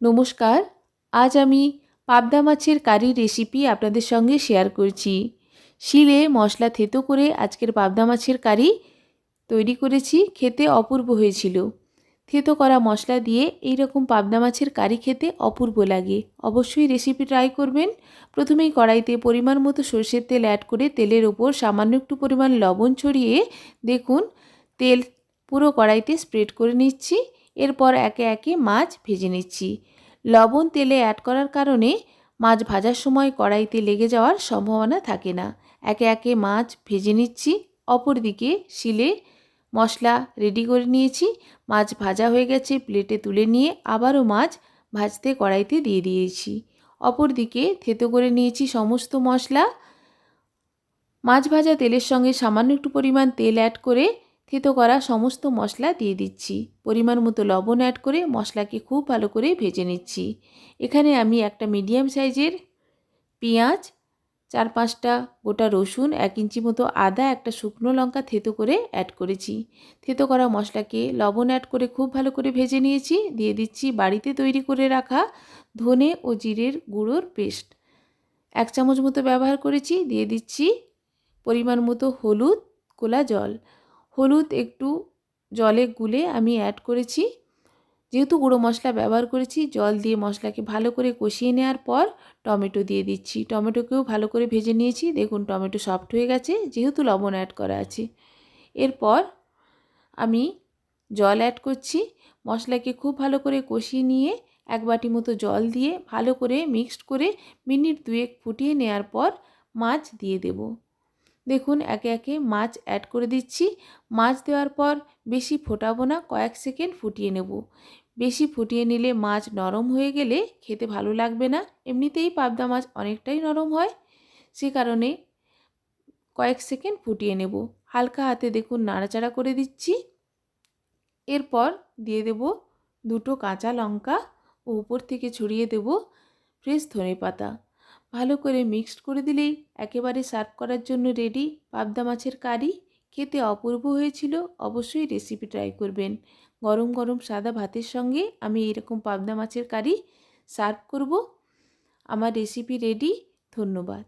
নমস্কার। আজ আমি পাবদা মাছের কারি রেসিপি আপনাদের সঙ্গে শেয়ার করছি। শিলে মশলা থেতো করে আজকের পাবদা মাছের কারি তৈরি করেছি। খেতে অপূর্ব হয়েছিল। থেতো করা মশলা দিয়ে এই রকম পাবদা মাছের কারি খেতে অপূর্ব লাগে। অবশ্যই রেসিপি ট্রাই করবেন। প্রথমেই কড়াইতে পরিমাণ মতো সরষের তেল অ্যাড করে তেলের ওপর সামান্য একটু পরিমাণ লবণ ছড়িয়ে দেখুন তেল পুরো কড়াইতে স্প্রেড করে নিচ্ছি। এরপর একে একে মাছ ভেজে নিচ্ছি। লবণ তেলে অ্যাড করার কারণে মাছ ভাজার সময় কড়াইতে লেগে যাওয়ার সম্ভাবনা থাকে না। একে একে মাছ ভেজে নিচ্ছি। অপরদিকে শিলে মশলা রেডি করে নিয়েছি। মাছ ভাজা হয়ে গেছে, প্লেটে তুলে নিয়ে আবারও মাছ ভাজতে কড়াইতে দিয়ে দিয়েছি। অপরদিকে থেতো করে নিয়েছি সমস্ত মশলা। মাছ ভাজা তেলের সঙ্গে সামান্য একটু পরিমাণ তেল অ্যাড করে থেতো করা সমস্ত মশলা দিয়ে দিচ্ছি। পরিমাণ মতো লবণ অ্যাড করে মশলাকে খুব ভালো করে ভেজে নিচ্ছি। এখানে আমি একটা মিডিয়াম সাইজের পেঁয়াজ, 4-5টা গোটা রসুন, 1 ইঞ্চি মতো আদা, একটা শুকনো লঙ্কা থেতো করে অ্যাড করেছি। থেতো করা মশলাকে লবণ অ্যাড করে খুব ভালো করে ভেজে নিয়েছি। দিয়ে দিচ্ছি বাড়িতে তৈরি করে রাখা ধনে ও জিরের গুঁড়োর পেস্ট, 1 চামচ মতো ব্যবহার করেছি। দিয়ে দিচ্ছি পরিমাণ মতো হলুদ, গোলা জল। হলুদ একটু জলে গুলে আমি অ্যাড করেছি। যেহেতু গুঁড়ো মশলা ব্যবহার করেছি, জল দিয়ে মশলাকে ভালো করে কষিয়ে নেওয়ার পর টমেটো দিয়ে দিচ্ছি। টমেটোকেও ভালো করে ভেজে নিয়েছি। দেখুন টমেটো সফট হয়ে গেছে যেহেতু লবণ অ্যাড করা আছে। এরপর আমি জল অ্যাড করছি। মশলাকে খুব ভালো করে কষিয়ে নিয়ে 1 বাটি মতো জল দিয়ে ভালো করে মিক্সড করে মিনিট 2 ফুটিয়ে নেওয়ার পর মাছ দিয়ে দেব। দেখুন একে একে মাছ অ্যাড করে দিচ্ছি। মাছ দেওয়ার পর বেশি ফোটাবো না, কয়েক সেকেন্ড ফুটিয়ে নেব। বেশি ফুটিয়ে নিলে মাছ নরম হয়ে গেলে খেতে ভালো লাগবে না। এমনিতেই পাবদা মাছ অনেকটাই নরম হয়, সে কারণে কয়েক সেকেন্ড ফুটিয়ে নেব। হালকা হাতে দেখুন নাড়াচাড়া করে দিচ্ছি। এরপর দিয়ে দেব 2টো কাঁচা লঙ্কা ও উপর থেকে ছড়িয়ে দেব ফ্রেশ ধনেপাতা। ভালো করে মিক্সড করে দিলেই একেবারে সার্ভ করার জন্য রেডি পাবদা মাছের কারি। খেতে অপূর্ব হয়েছিল। অবশ্যই রেসিপি ট্রাই করবেন। গরম গরম সাদা ভাতের সঙ্গে আমি এরকম পাবদা মাছের কারি সার্ভ করব। আমার রেসিপি রেডি। ধন্যবাদ।